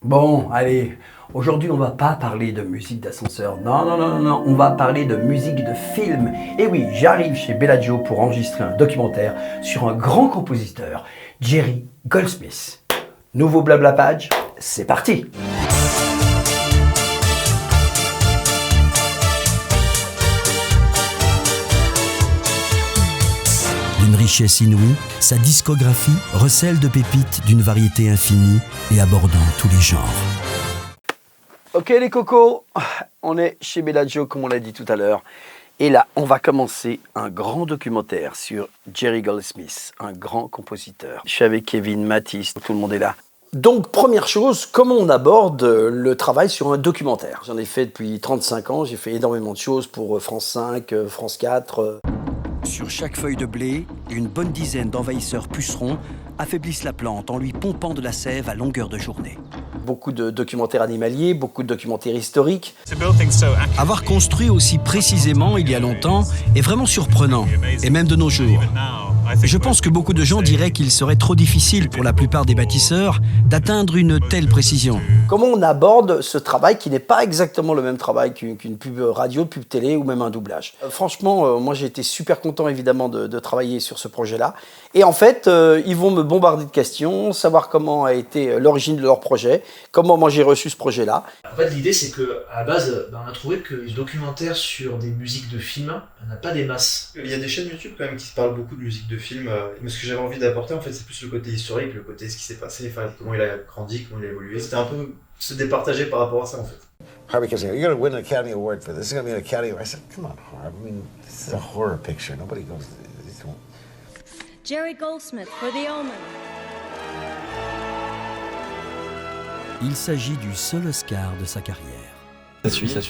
Bon, allez, aujourd'hui on va pas parler de musique d'ascenseur, non, on va parler de musique de film. Et oui, j'arrive chez Bellagio pour enregistrer un documentaire sur un grand compositeur, Jerry Goldsmith. Nouveau blabla page, c'est parti. D'une richesse inouïe, sa discographie recèle de pépites d'une variété infinie et abordant tous les genres. Ok les cocos, on est chez Bellagio comme on l'a dit tout à l'heure. Et là, on va commencer un grand documentaire sur Jerry Goldsmith, un grand compositeur. Je suis avec Kevin, Mathis, tout le monde est là. Donc, première chose, comment on aborde le travail sur un documentaire? J'en ai fait depuis 35 ans, j'ai fait énormément de choses pour France 5, France 4. Sur chaque feuille de blé, une bonne dizaine d'envahisseurs pucerons affaiblissent la plante en lui pompant de la sève à longueur de journée. Beaucoup de documentaires animaliers, beaucoup de documentaires historiques. Avoir construit aussi précisément il y a longtemps est vraiment surprenant, et même de nos jours. Je pense que beaucoup de gens diraient qu'il serait trop difficile pour la plupart des bâtisseurs d'atteindre une telle précision. Comment on aborde ce travail qui n'est pas exactement le même travail qu'une pub radio, pub télé ou même un doublage? Franchement, moi j'ai été super content évidemment de travailler sur ce projet-là. Et en fait, ils vont me bombarder de questions, savoir comment a été l'origine de leur projet, comment moi j'ai reçu ce projet-là. En fait, l'idée c'est qu'à la base, on a trouvé que les documentaires sur des musiques de films, il n'y en a pas des masses. Il y a des chaînes YouTube quand même qui parlent beaucoup de musique de film, mais ce que j'avais envie d'apporter en fait c'est plus le côté historique, le côté ce qui s'est passé, enfin, comment il a grandi, comment il a évolué. C'était un peu se départager par rapport à ça en fait. Harvey kept saying, "You're going to win an Academy Award for this. It's going to be an Academy Award." I said, "Come on, Harvey. I mean, this is a horror picture. Nobody goes. This won't." Jerry Goldsmith for The Omen. Il s'agit du seul Oscar de sa carrière. Ça tue. Ça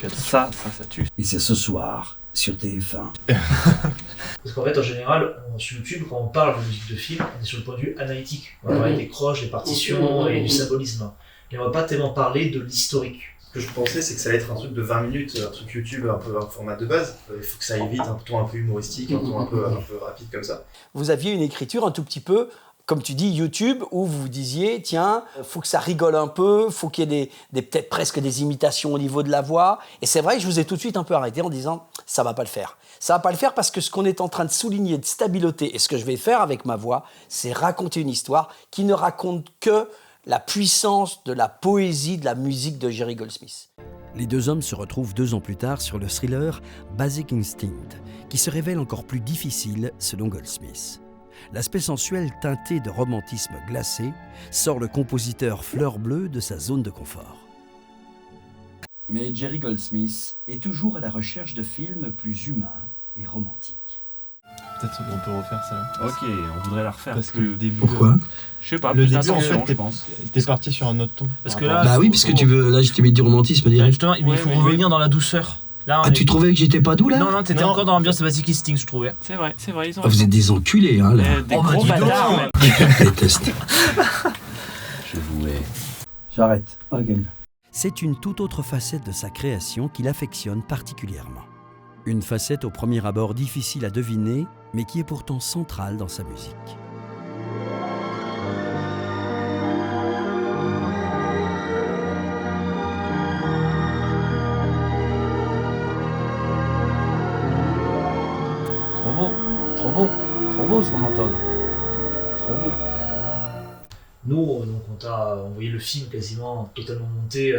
tue. Et c'est ce soir sur TF1. Parce qu'en fait, en général, sur YouTube, quand on parle de musique de film, on est sur le point de vue analytique. On va parler des croches, des partitions et du symbolisme. Et on va pas tellement parler de l'historique. Ce que je pensais, c'est que ça allait être un truc de 20 minutes, un truc YouTube un peu un format de base. Il faut que ça aille vite, un ton un peu humoristique, un ton un peu rapide comme ça. Vous aviez une écriture un tout petit peu, comme tu dis, YouTube, où vous vous disiez, tiens, faut que ça rigole un peu, faut qu'il y ait peut-être presque des imitations au niveau de la voix. Et c'est vrai que je vous ai tout de suite un peu arrêté en disant, ça va pas le faire. Ça va pas le faire parce que ce qu'on est en train de souligner de stabilité, et ce que je vais faire avec ma voix, c'est raconter une histoire qui ne raconte que la puissance de la poésie de la musique de Jerry Goldsmith. Les deux hommes se retrouvent 2 ans plus tard sur le thriller Basic Instinct, qui se révèle encore plus difficile selon Goldsmith. L'aspect sensuel teinté de romantisme glacé sort le compositeur fleur bleue de sa zone de confort. Mais Jerry Goldsmith est toujours à la recherche de films plus humains et romantiques. Peut-être qu'on peut refaire ça. Ok, on voudrait la refaire. Parce que le début. Pourquoi Je sais pas, le plus début, d'intention, en fait, je pense. T'es parti sur un autre ton. Parce que là, Bah oui, parce que tu veux. Là, je t'ai mis du romantisme direct. Justement, il faut revenir dans la douceur. Là, Ah, tu trouvais que j'étais pas doux là? Non, t'étais encore dans l'ambiance de Basic Instinct, je trouvais. C'est vrai, ils ont. Ah, vous êtes des enculés, hein, là. Des gros bâtards, même. Je déteste. Je vous hais. J'arrête. Ok. C'est une toute autre facette de sa création qu'il affectionne particulièrement. Une facette au premier abord difficile à deviner, mais qui est pourtant centrale dans sa musique. Trop beau ce qu'on entend. Trop beau. Nous, donc, on t'a envoyé le film quasiment totalement monté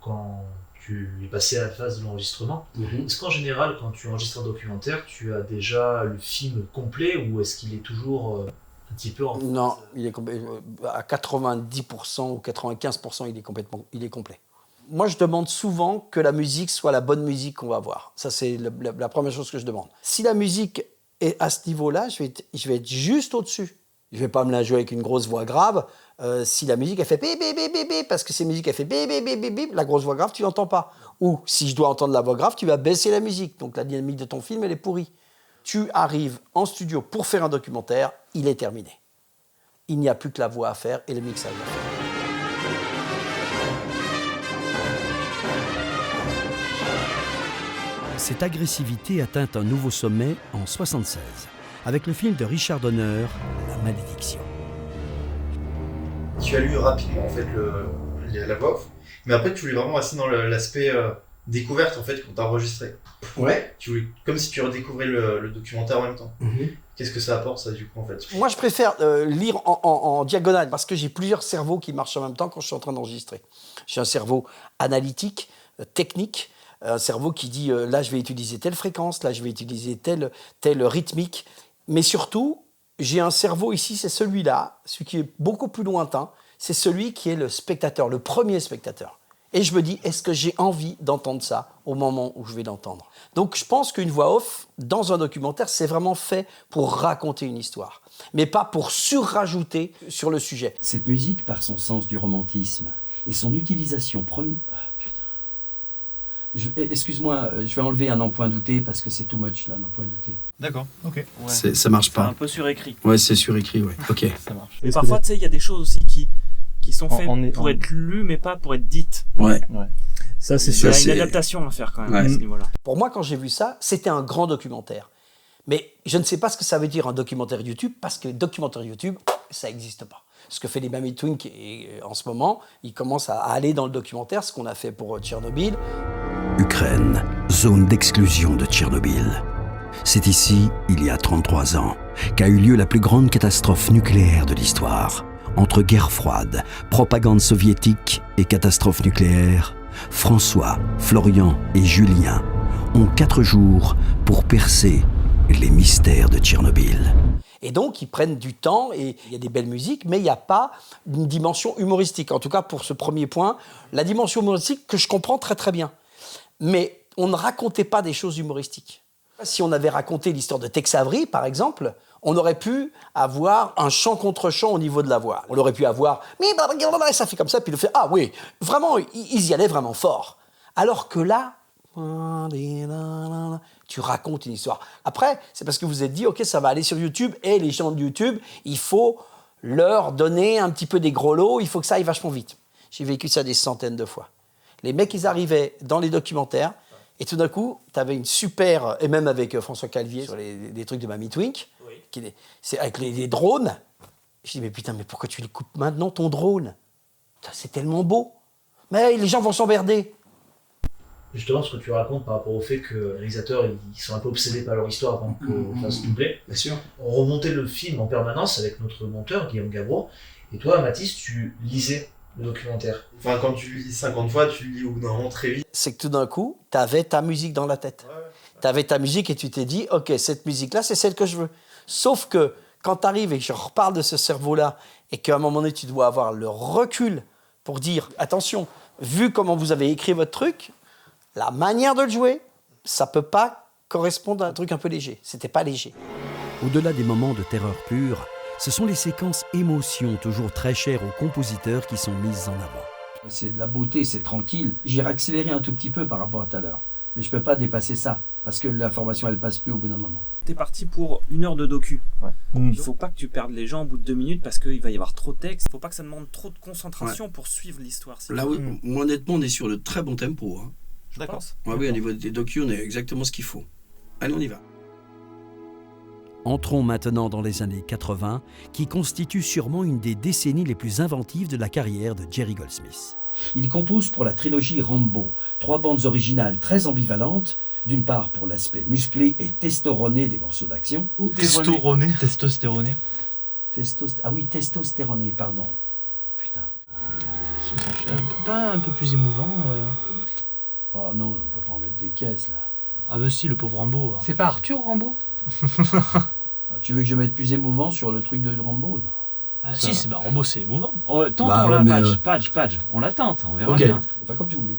quand tu es passé à la phase de l'enregistrement. Est-ce qu'en général, quand tu enregistres un documentaire, tu as déjà le film complet ou est-ce qu'il est toujours un petit peu en... Non, il est à 90% ou 95%, il est complet. Moi, je demande souvent que la musique soit la bonne musique qu'on va voir. Ça, c'est la première chose que je demande. Si la musique est à ce niveau-là, je vais être juste au-dessus. Je ne vais pas me la jouer avec une grosse voix grave. Si la musique, elle fait bip, bip, bip, bip, parce que ces musiques, elle fait bip, bip, bip, bip, bip, la grosse voix grave, tu l'entends pas. Ou si je dois entendre la voix grave, tu vas baisser la musique. Donc la dynamique de ton film, elle est pourrie. Tu arrives en studio pour faire un documentaire, il est terminé. Il n'y a plus que la voix à faire et le mixage à faire. Cette agressivité atteint un nouveau sommet en 1976, avec le film de Richard Donner, La Malédiction. Tu as lu rapidement en fait la voix off. Mais après, tu voulais vraiment rester dans l'aspect découverte, en fait, quand t'as enregistré. Ouais. Tu voulais, comme si tu redécouvrais le documentaire en même temps. Qu'est-ce que ça apporte, ça, du coup, en fait? Moi, je préfère lire en diagonale parce que j'ai plusieurs cerveaux qui marchent en même temps quand je suis en train d'enregistrer. J'ai un cerveau analytique, technique, un cerveau qui dit là, je vais utiliser telle fréquence, là, je vais utiliser telle rythmique. Mais surtout, j'ai un cerveau ici, c'est celui-là, celui qui est beaucoup plus lointain, c'est celui qui est le spectateur, le premier spectateur. Et je me dis, est-ce que j'ai envie d'entendre ça au moment où je vais l'entendre? Donc je pense qu'une voix off, dans un documentaire, c'est vraiment fait pour raconter une histoire, mais pas pour surrajouter sur le sujet. Cette musique, par son sens du romantisme et son utilisation première... Ah, putain. Excuse-moi, je vais enlever un empoint douté parce que c'est too much, là, un empoint douté. D'accord, ok. Ouais. Ça marche C'est pas. un peu surécrit. Ouais, c'est surécrit, ouais. Ok. Ça marche. Mais parfois, tu sais, il y a des choses aussi qui sont faites pour être lues, mais pas pour être dites. Ouais. Ça, c'est sûr. Il y a une adaptation à faire quand même à ce niveau-là. Pour moi, quand j'ai vu ça, c'était un grand documentaire. Mais je ne sais pas ce que ça veut dire un documentaire YouTube, parce que documentaire YouTube, ça n'existe pas. Ce que fait les Mamie Twink en ce moment, ils commencent à aller dans le documentaire, ce qu'on a fait pour Tchernobyl. Ukraine, zone d'exclusion de Tchernobyl. C'est ici, il y a 33 ans, qu'a eu lieu la plus grande catastrophe nucléaire de l'histoire. Entre guerre froide, propagande soviétique et catastrophe nucléaire, François, Florian et Julien ont 4 jours pour percer les mystères de Tchernobyl. Et donc, ils prennent du temps, et il y a des belles musiques, mais il n'y a pas une dimension humoristique. En tout cas, pour ce premier point, la dimension humoristique que je comprends très très bien. Mais on ne racontait pas des choses humoristiques. Si on avait raconté l'histoire de Tex Avery, par exemple, on aurait pu avoir un chant contre chant au niveau de la voix. On aurait pu avoir « mais ça fait comme ça », puis il fait « ah oui », vraiment, ils y allaient vraiment fort. Alors que là, tu racontes une histoire. Après, c'est parce que vous vous êtes dit « ok, ça va aller sur YouTube », et les gens de YouTube, il faut leur donner un petit peu des gros lots, il faut que ça aille vachement vite. J'ai vécu ça des centaines de fois. Les mecs, ils arrivaient dans les documentaires, et tout d'un coup, tu avais une super... Et même avec François Calvier, sur les trucs de Mamie Twink, c'est avec les drones. Je dis, mais putain, mais pourquoi tu les coupes maintenant, ton drone? C'est tellement beau. Mais les gens vont s'emmerder. Justement, ce que tu racontes par rapport au fait que les réalisateurs, ils sont un peu obsédés par leur histoire avant qu'on fasse doubler. Bien sûr. On remontait le film en permanence avec notre monteur, Guillaume Gabreau. Et toi, Mathis, tu lisais le documentaire. Enfin, quand tu lis 50 fois, tu lis au bout d'un moment très vite. C'est que tout d'un coup, tu avais ta musique dans la tête. Tu avais ta musique et tu t'es dit, ok, cette musique-là, c'est celle que je veux. Sauf que quand tu arrives et que je reparle de ce cerveau-là et qu'à un moment donné, tu dois avoir le recul pour dire, attention, vu comment vous avez écrit votre truc, la manière de le jouer, ça peut pas correspondre à un truc un peu léger. C'était pas léger. Au-delà des moments de terreur pure, ce sont les séquences émotions toujours très chères aux compositeurs qui sont mises en avant. C'est de la beauté, c'est tranquille. J'ai accéléré un tout petit peu par rapport à tout à l'heure. Mais je peux pas dépasser ça, parce que l'information, elle passe plus au bout d'un moment. T'es parti pour 1 heure de docu. Il faut pas que tu perdes les gens au bout de 2 minutes parce qu'il va y avoir trop de texte. Il faut pas que ça demande trop de concentration pour suivre l'histoire. Là, moi, honnêtement, on est sur de très bon tempo. Hein. D'accord. Oui, au niveau des docus, on est exactement ce qu'il faut. Allez, on y va. Entrons maintenant dans les années 80, qui constituent sûrement une des décennies les plus inventives de la carrière de Jerry Goldsmith. Il compose pour la trilogie Rambo 3 bandes originales très ambivalentes, d'une part pour l'aspect musclé et testostéroné des morceaux d'action. Testostéroné. Testostéroné, pardon. Putain. Pas un peu plus émouvant Oh non, on peut pas en mettre des caisses, là. Ah bah si, le pauvre Rambo. C'est pas Arthur Rambo? Tu veux que je mette plus émouvant sur le truc de Rambo? Non. Ah si, Rambo c'est émouvant. Tente, on l'a, Patch, on la tente, on verra Ok, bien. enfin comme vous voulez.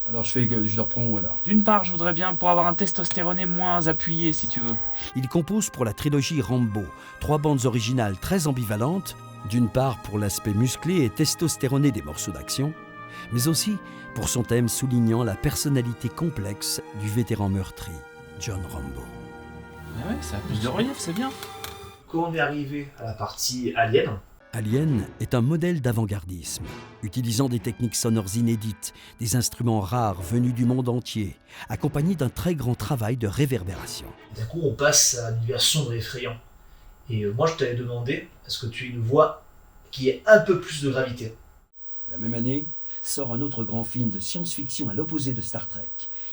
Alors je le reprends où alors? D'une part, je voudrais bien pour avoir un testostéroné moins appuyé si tu veux. Il compose pour la trilogie Rambo 3 bandes originales très ambivalentes, d'une part pour l'aspect musclé et testostéroné des morceaux d'action, mais aussi pour son thème soulignant la personnalité complexe du vétéran meurtri, John Rambo. Ah ouais, ça a plus de relief, c'est bien. Quand on est arrivé à la partie Alien, Alien est un modèle d'avant-gardisme, utilisant des techniques sonores inédites, des instruments rares venus du monde entier, accompagnés d'un très grand travail de réverbération. d'un coup on passe à un univers sombre et effrayant. Et moi je t'avais demandé, est-ce que tu as une voix qui ait un peu plus de gravité? La même année, sort un autre grand film de science-fiction à l'opposé de Star Trek,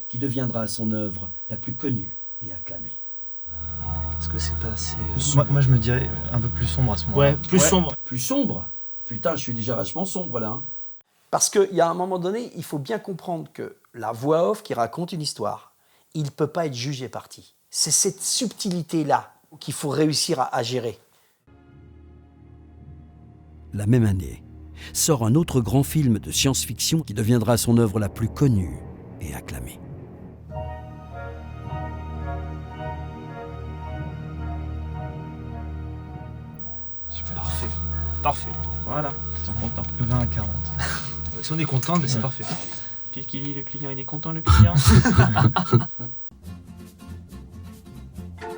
qui deviendra son œuvre la plus connue et acclamée. Est-ce que c'est pas assez... Moi, je me dirais un peu plus sombre à ce moment-là. Ouais, plus sombre. Plus sombre? Putain, je suis déjà vachement sombre là. Hein. Parce qu'il y a un moment donné, il faut bien comprendre que la voix off qui raconte une histoire, il ne peut pas être jugé parti. C'est cette subtilité-là qu'il faut réussir à gérer. La même année, sort un autre grand film de science-fiction qui deviendra son œuvre la plus connue et acclamée. Super. Parfait. Parfait. Voilà, ils sont contents. 20 à 40. Si on est content, mais c'est parfait. Qu'est-ce qu'il dit, le client? Il est content, le client?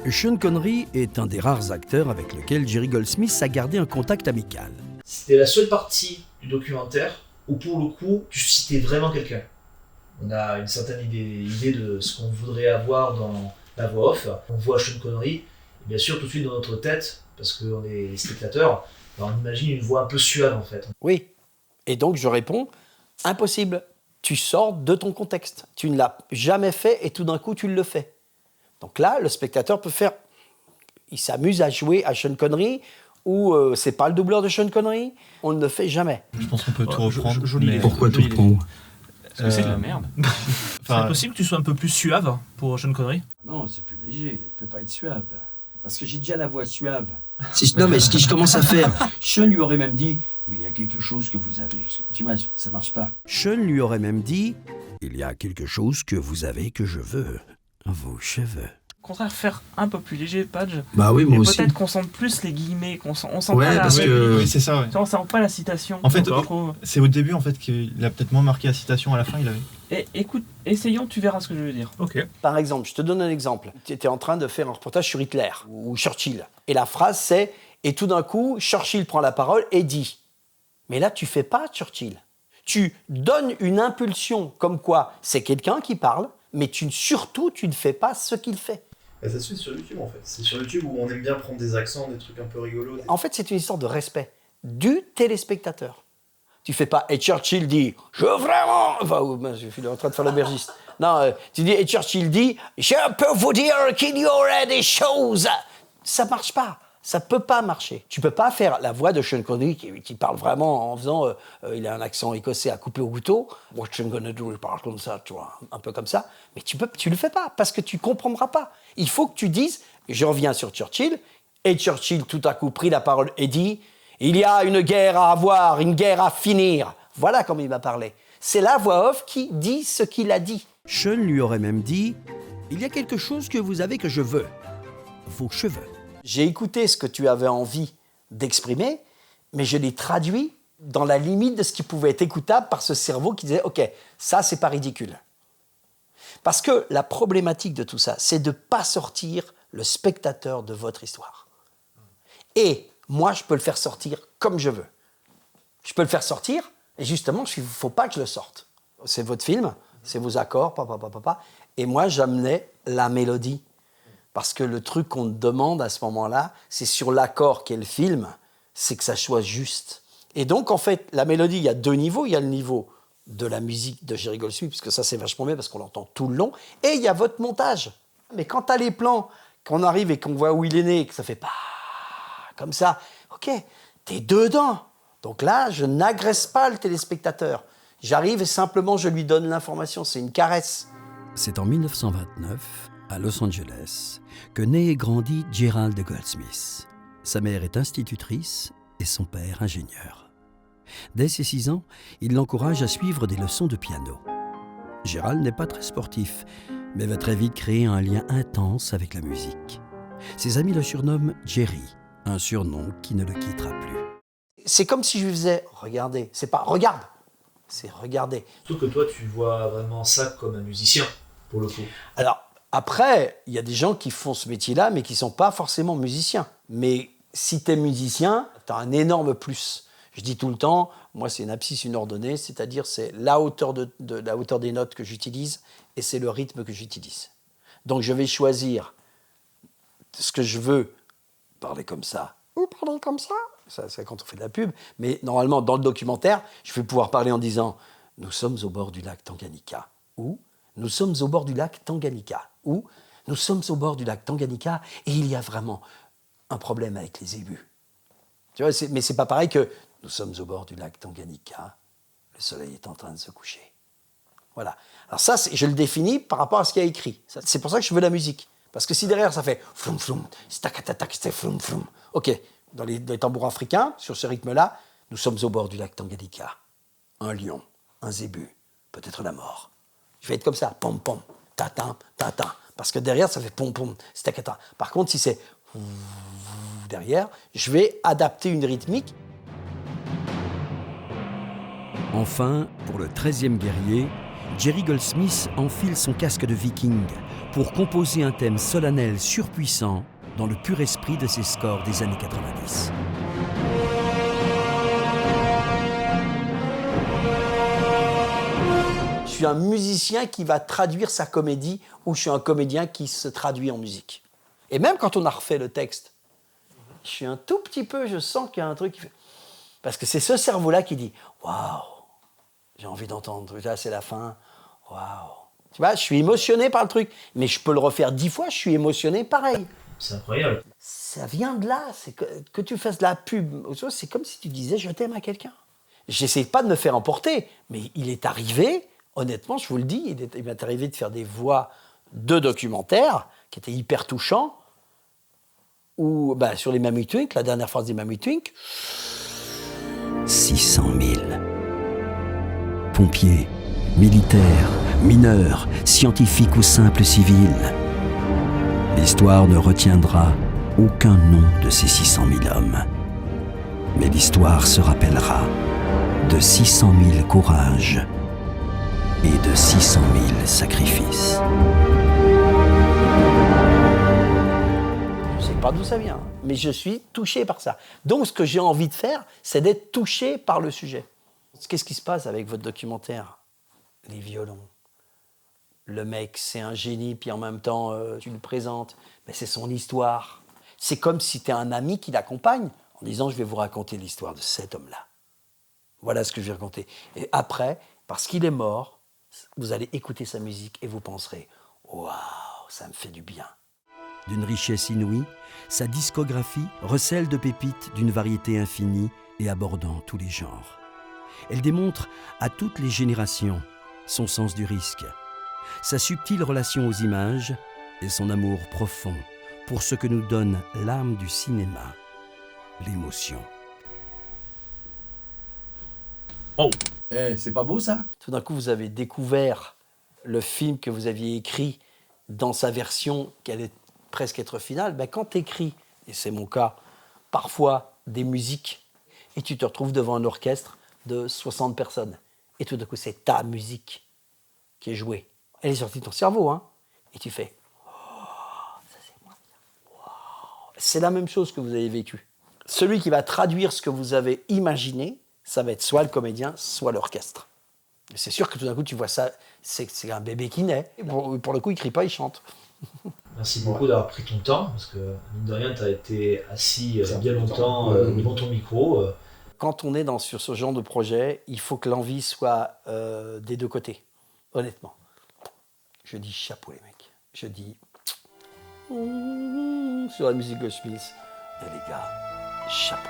Sean Connery est un des rares acteurs avec lequel Jerry Goldsmith a gardé un contact amical. C'était la seule partie du documentaire où, pour le coup, tu citais vraiment quelqu'un. On a une certaine idée de ce qu'on voudrait avoir dans la voix off. On voit Sean Connery, et bien sûr, tout de suite dans notre tête, parce qu'on est spectateurs, on imagine une voix un peu suave, en fait. Oui. Et donc, je réponds, impossible. Tu sors de ton contexte. Tu ne l'as jamais fait et tout d'un coup, tu le fais. Donc là, le spectateur peut faire... Il s'amuse à jouer à Sean Connery ou c'est pas le doubleur de Sean Connery. On ne le fait jamais. Je pense qu'on peut tout reprendre. Joli. Pourquoi tout reprendre? Parce que c'est de la merde. C'est possible que tu sois un peu plus suave pour Sean Connery? Non, c'est plus léger, il peut pas être suave. Parce que j'ai déjà la voix suave. Non, mais ce que je commence à faire, Sean lui aurait même dit « Il y a quelque chose que vous avez... » Tu vois, ça marche pas. Sean lui aurait même dit « Il y a quelque chose que vous avez que je veux. Vos cheveux. » Au contraire, faire un peu plus léger, Padge. bah oui, moi Et aussi. peut-être qu'on sente plus les guillemets, on sent Ouais, pas la... parce que- Oui, c'est ça, ouais. On sent pas la citation. En fait, Donc, je trouve. c'est au début en fait qu'il a peut-être moins marqué la citation, à la fin il avait. Et écoute, essayons, tu verras ce que je veux dire. Ok. Par exemple, je te donne un exemple. Tu étais en train de faire un reportage sur Hitler ou Churchill. Et la phrase, c'est « Et tout d'un coup, Churchill prend la parole et dit... » Mais là, tu fais pas Churchill. Tu donnes une impulsion comme quoi c'est quelqu'un qui parle, mais surtout, tu ne fais pas ce qu'il fait. Et ça se fait sur YouTube en fait. C'est sur YouTube où on aime bien prendre des accents, des trucs un peu rigolos. En fait, c'est une histoire de respect du téléspectateur. Tu fais pas « Et Churchill dit... Je veux vraiment... » Enfin, je suis en train de faire l'aubergiste. Non, tu dis « Et Churchill dit... Je peux vous dire qu'il y aurait des choses... » Ça marche pas. Ça peut pas marcher. Tu peux pas faire la voix de Sean Connery qui parle vraiment en faisant... il a un accent écossais à couper au couteau. What Sean Connery do, il parle comme ça, tu vois, un peu comme ça. Mais tu le fais pas parce que tu comprendras pas. Il faut que tu dises... Je reviens sur Churchill. Et Churchill, tout à coup, prit la parole et dit... Il y a une guerre à avoir, une guerre à finir. Voilà comment il m'a parlé. C'est la voix off qui dit ce qu'il a dit. Sean lui aurait même dit « Il y a quelque chose que vous avez que je veux. Vos cheveux. » J'ai écouté ce que tu avais envie d'exprimer, mais je l'ai traduit dans la limite de ce qui pouvait être écoutable par ce cerveau qui disait « Ok, ça, c'est pas ridicule. » Parce que la problématique de tout ça, c'est de ne pas sortir le spectateur de votre histoire. Et moi, je peux le faire sortir comme je veux. Je peux le faire sortir, et justement, il ne faut pas que je le sorte. C'est votre film, c'est vos accords, papa. Et moi, j'amenais la mélodie. Parce que le truc qu'on te demande à ce moment-là, c'est sur l'accord qu'est le film, c'est que ça soit juste. Et donc, en fait, la mélodie, il y a deux niveaux. Il y a le niveau de la musique de Jerry Goldsmith, puisque ça, c'est vachement bien, parce qu'on l'entend tout le long. Et il y a votre montage. Mais quand tu as les plans, qu'on arrive et qu'on voit où il est né, et que ça fait pas comme ça, ok, t'es dedans. Donc là, je n'agresse pas le téléspectateur. J'arrive et simplement, je lui donne l'information. C'est une caresse. C'est en 1929, à Los Angeles, que naît et grandit Gerald Goldsmith. Sa mère est institutrice et son père ingénieur. Dès ses 6 ans, il l'encourage à suivre des leçons de piano. Gerald n'est pas très sportif, mais va très vite créer un lien intense avec la musique. Ses amis le surnomment Jerry, un surnom qui ne le quittera plus. C'est comme si je lui faisais « Regardez ». C'est pas « Regarde », c'est « Regardez ». Surtout que toi, tu vois vraiment ça comme un musicien, pour le coup. Alors, après, il y a des gens qui font ce métier-là, mais qui ne sont pas forcément musiciens. Mais si tu es musicien, tu as un énorme plus. Je dis tout le temps, moi, c'est une abscisse, une ordonnée, c'est-à-dire c'est la hauteur, la hauteur des notes que j'utilise et c'est le rythme que j'utilise. Donc, je vais choisir ce que je veux, parler comme ça, ou parler comme ça, Ça, c'est quand on fait de la pub. Mais normalement, dans le documentaire, je vais pouvoir parler en disant « Nous sommes au bord du lac Tanganyika » ou « Nous sommes au bord du lac Tanganyika » ou « Nous sommes au bord du lac Tanganyika et il y a vraiment un problème avec les ébus. » Tu vois, mais c'est pas pareil que « Nous sommes au bord du lac Tanganyika, le soleil est en train de se coucher. » Voilà. Alors ça, je le définis par rapport à ce qu'il y a écrit. C'est pour ça que je veux la musique. Parce que si derrière ça fait floum floum, stakatatak, c'est floum floum. Ok, dans les tambours africains, sur ce rythme-là, nous sommes au bord du lac Tanganyika. Un lion, un zébu, peut-être la mort. Je vais être comme ça, pom pom, tatin, tatin. Parce que derrière ça fait pom pom, stakata. Par contre, si c'est derrière, je vais adapter une rythmique. Enfin, pour le 13e guerrier, Jerry Goldsmith enfile son casque de viking pour composer un thème solennel surpuissant dans le pur esprit de ses scores des années 90. Je suis un musicien qui va traduire sa comédie ou je suis un comédien qui se traduit en musique. Et même quand on a refait le texte, je suis un tout petit peu, je sens qu'il y a un truc qui fait... Parce que c'est ce cerveau-là qui dit « Waouh, j'ai envie d'entendre, là c'est la fin, waouh ». Tu vois, je suis émotionné par le truc, mais je peux le refaire 10 fois, je suis émotionné pareil. C'est incroyable. Ça vient de là, c'est que tu fasses de la pub, c'est comme si tu disais « je t'aime » à quelqu'un. J'essaie pas de me faire emporter, mais il est arrivé, honnêtement, je vous le dis, il m'est arrivé de faire des voix de documentaires qui étaient hyper touchants, ou sur les Mamie Twink, la dernière phrase des Mamie Twink. 600 000. Pompiers, militaires, mineurs, scientifiques ou simples civils. L'histoire ne retiendra aucun nom de ces 600 000 hommes. Mais l'histoire se rappellera de 600 000 courages et de 600 000 sacrifices. Je ne sais pas d'où ça vient, mais je suis touché par ça. Donc ce que j'ai envie de faire, c'est d'être touché par le sujet. Qu'est-ce qui se passe avec votre documentaire? Les violons. Le mec, c'est un génie, puis en même temps, tu le présentes. Mais c'est son histoire. C'est comme si tu es un ami qui l'accompagne en disant « je vais vous raconter l'histoire de cet homme-là. Voilà ce que je vais raconter. » Et après, parce qu'il est mort, vous allez écouter sa musique et vous penserez « waouh, ça me fait du bien. » D'une richesse inouïe, sa discographie recèle de pépites d'une variété infinie et abordant tous les genres. Elle démontre à toutes les générations son sens du risque, sa subtile relation aux images et son amour profond pour ce que nous donne l'âme du cinéma, l'émotion. Oh, c'est pas beau ça? Tout d'un coup, vous avez découvert le film que vous aviez écrit dans sa version qui allait presque être finale. Quand tu écris, et c'est mon cas, parfois des musiques, et tu te retrouves devant un orchestre de 60 personnes, et tout d'un coup, c'est ta musique qui est jouée. Elle est sortie de ton cerveau, hein, et tu fais « Oh, ça c'est moi. Wow. » C'est la même chose que vous avez vécu. Celui qui va traduire ce que vous avez imaginé, ça va être soit le comédien, soit l'orchestre. C'est sûr que tout d'un coup, tu vois ça, c'est un bébé qui naît. Pour le coup, il ne crie pas, il chante. Merci beaucoup d'avoir pris ton temps, parce que, mine de rien, tu as été assis bien longtemps devant ton micro. Quand on est sur ce genre de projet, il faut que l'envie soit des deux côtés, honnêtement. Je dis chapeau, les mecs. Je dis sur la musique Goldsmith, et les gars, chapeau.